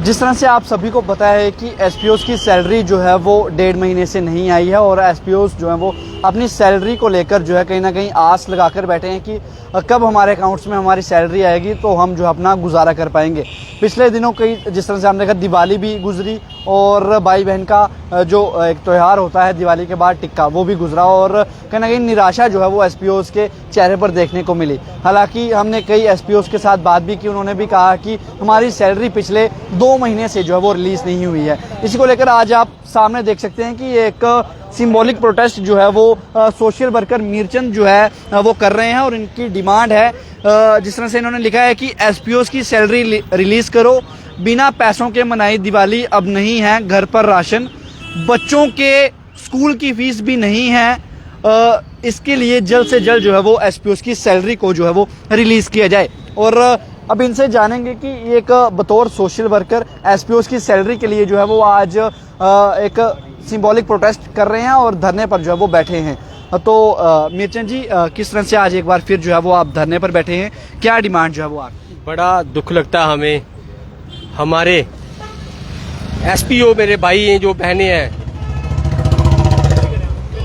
जिस तरह से आप सभी को पता है कि एसपीओस की सैलरी जो है वो 1.5 महीने से नहीं आई है और एसपीओस जो है वो अपनी सैलरी को लेकर जो है कहीं ना कहीं आस लगाकर बैठे हैं कि कब हमारे अकाउंट्स में हमारी सैलरी आएगी तो हम जो है अपना गुजारा कर पाएंगे। पिछले दिनों कई जिस तरह से हमने देखा दिवाली भी गुजरी और भाई बहन का जो एक त्यौहार होता है दिवाली के बाद टिक्का वो भी गुजरा और कहीं ना कहीं निराशा जो है वो एसपीओस के चेहरे पर देखने को मिली। हालांकि हमने कई एसपीओस के साथ बात भी की, उन्होंने भी कहा कि हमारी सैलरी पिछले 2 महीने से जो है वो रिलीज़ नहीं हुई है। इसी को लेकर आज आप सामने देख सकते हैं कि एक सिंबॉलिक प्रोटेस्ट जो है वो सोशल वर्कर मीरचंद जो है वो कर रहे हैं और इनकी डिमांड है जिस तरह से इन्होंने लिखा है कि एसपीओस की सैलरी रिलीज़ करो, बिना पैसों के मनाई दिवाली, अब नहीं है घर पर राशन, बच्चों के स्कूल की फीस भी नहीं है, इसके लिए जल्द से जल्द जो है वो एसपीओस की सैलरी को जो है वो रिलीज़ किया जाए। और अब इनसे जानेंगे कि एक बतौर सोशल वर्कर एसपीओस की सैलरी के लिए जो है वो आज एक सिंबॉलिक प्रोटेस्ट कर रहे हैं और धरने पर जो है वो बैठे हैं। तो मीरचंद जी, किस तरह से आज एक बार फिर जो है वो आप धरने पर बैठे हैं, क्या डिमांड जो है वो आपकी? बड़ा दुख लगता है हमें, हमारे एसपीओ मेरे भाई हैं जो बहनें हैं,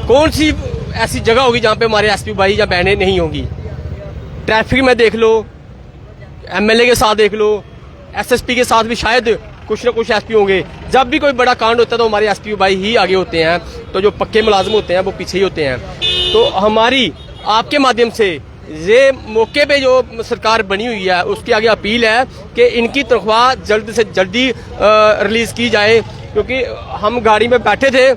कौन सी ऐसी जगह होगी जहाँ पे हमारे एसपी भाई या बहनें नहीं होंगी। ट्रैफिक में देख लो, एमएलए के साथ देख लो, एसएसपी के साथ भी शायद कुछ ना कुछ एसपी होंगे। जब भी कोई बड़ा कांड होता है तो हमारे एसपी भाई ही आगे होते हैं, तो जो पक्के मुलाजिम होते हैं वो पीछे ही होते हैं। तो हमारी आपके माध्यम से ये मौके पे जो सरकार बनी हुई है उसकी आगे अपील है कि इनकी तनख्वाह जल्द से जल्दी रिलीज की जाए, क्योंकि हम गाड़ी में बैठे थे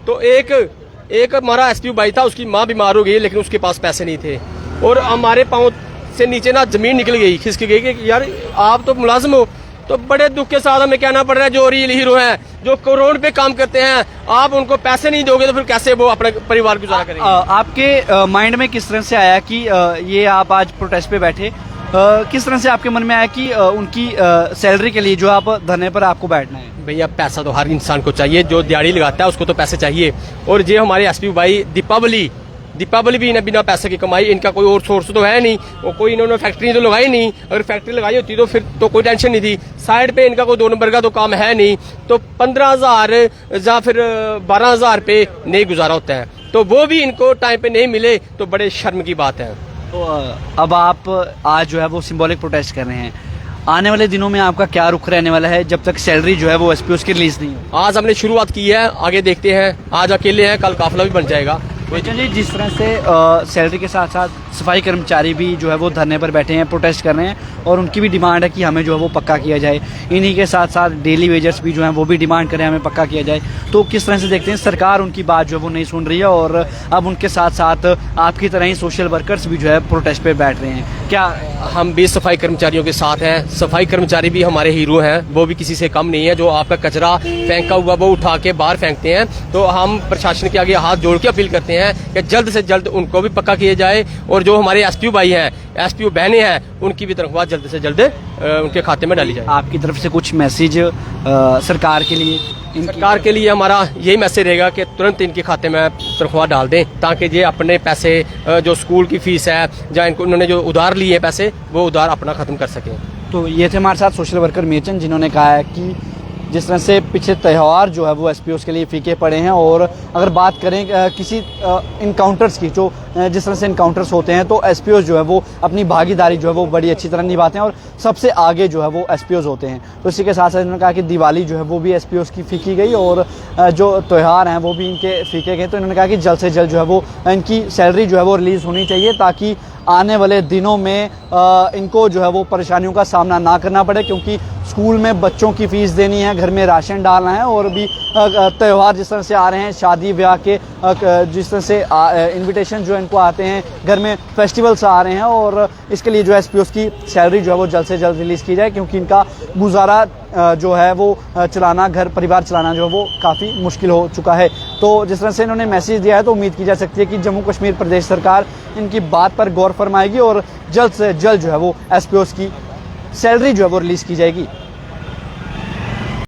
तो एक हमारा एसपी भाई था, उसकी माँ बीमार हो गई लेकिन उसके पास पैसे नहीं थे और हमारे पाँव से नीचे ना जमीन निकल गई, खिसक गई कि यार आप तो मुलाजिम हो। तो बड़े दुख के साथ हमें कहना पड़ रहा है जो रियल हीरो हैं, जो करोड़ पे काम करते हैं, आप उनको पैसे नहीं दोगे तो फिर कैसे वो अपने परिवार गुजारा करेंगे। आपके माइंड में किस तरह से आया कि ये आप आज प्रोटेस्ट पे बैठे, किस तरह से आपके मन में आया कि उनकी सैलरी के लिए जो आप धरने पर आपको बैठना है? भैया पैसा तो हर इंसान को चाहिए, जो दिहाड़ी लगाता है उसको तो पैसे चाहिए। और ये हमारे एसपी भाई दीपावली भी बिना पैसे की कमाई, इनका कोई और सोर्स तो है नहीं, और कोई इन्होंने फैक्ट्री तो लगाई नहीं। अगर फैक्ट्री लगाई होती तो फिर तो कोई टेंशन नहीं थी। साइड पे इनका कोई 2 नंबर का तो काम है नहीं, तो 15,000 या फिर 12,000 पे नहीं गुजारा होता है, तो वो भी इनको टाइम पे नहीं मिले तो बड़े शर्म की बात है। तो अब आप आज जो है वो सिंबॉलिक प्रोटेस्ट कर रहे हैं, आने वाले दिनों में आपका क्या रुख रहने वाला है जब तक सैलरी जो है वो एसपीओस की रिलीज नहीं हो? आज हमने शुरुआत की है, आगे देखते हैं। आज अकेले हैं, कल काफिला भी बन जाएगा। जी, जिस तरह से सैलरी के साथ साथ सफाई कर्मचारी भी जो है वो धरने पर बैठे हैं, प्रोटेस्ट कर रहे हैं और उनकी भी डिमांड है कि हमें जो है वो पक्का किया जाए। इन्हीं के साथ साथ डेली वेजर्स भी जो हैं वो भी डिमांड करें हमें पक्का किया जाए। तो किस तरह से देखते हैं सरकार उनकी बात जो है वो नहीं सुन रही है और अब उनके साथ साथ आपकी तरह ही सोशल वर्कर्स भी जो है प्रोटेस्ट पे बैठ रहे हैं। क्या हम भी सफाई कर्मचारियों के साथ हैं, सफाई कर्मचारी भी हमारे हीरो हैं, वो भी किसी से कम नहीं है। जो आपका कचरा फेंका हुआ वो उठा के बाहर फेंकते हैं, तो हम प्रशासन के आगे हाथ जोड़ के अपील करते हैं कि जल्द से जल्द उनको भी पक्का किया जाए और जो हमारे एसपीओ भाई हैं, एसपीओ बहनें हैं, उनकी भी तनख्वाह जल्द से जल्द उनके खाते में डाली जाए। आपकी तरफ से कुछ मैसेज सरकार के लिए? सरकार के लिए हमारा यही मैसेज रहेगा कि तुरंत इनके खाते में तनख्वाह डाल दें, ताकि ये अपने पैसे जो स्कूल की फीस है या इनको उन्होंने जो उधार लिए पैसे वो उधार अपना खत्म कर सकें। तो ये थे हमारे साथ सोशल वर्कर मीरचंद, जिन्होंने कहा है कि जिस तरह से पिछले त्यौहार जो है वो एसपीओस के लिए फीके पड़े हैं और अगर बात करें किसी इनकाउंटर्स की, जो जिस तरह से इनकाउंटर्स होते हैं तो एसपीओस जो है वो अपनी भागीदारी जो है वो बड़ी अच्छी तरह निभाते हैं और सबसे आगे जो है वो एसपीओस होते हैं। तो इसी के साथ साथ इन्होंने कहा कि दिवाली जो है वो भी एसपीओस की फीकी गई और जो त्यौहार हैं वो भी इनके फीके गए। तो इन्होंने कहा कि जल्द से जल्द जो है वो इनकी सैलरी जो है वो रिलीज़ होनी चाहिए, ताकि आने वाले दिनों में इनको जो है वो परेशानियों का सामना ना करना पड़े, क्योंकि स्कूल में बच्चों की फ़ीस देनी है, घर में राशन डालना है और भी त्यौहार जिस तरह से आ रहे हैं, शादी ब्याह के जिस तरह से इनविटेशन जो इनको आते हैं, घर में फेस्टिवल्स आ रहे हैं और इसके लिए जो एसपीओस की सैलरी जो है वो जल्द से जल्द रिलीज़ की जाए, क्योंकि इनका गुजारा जो है वो चलाना, घर परिवार चलाना जो है वो काफ़ी मुश्किल हो चुका है। तो जिस तरह से इन्होंने मैसेज दिया है तो उम्मीद की जा सकती है कि जम्मू कश्मीर प्रदेश सरकार इनकी बात पर गौर फरमाएगी और जल्द से जल्द जो है वो एसपीओस की सैलरी जो है वो रिलीज़ की जाएगी।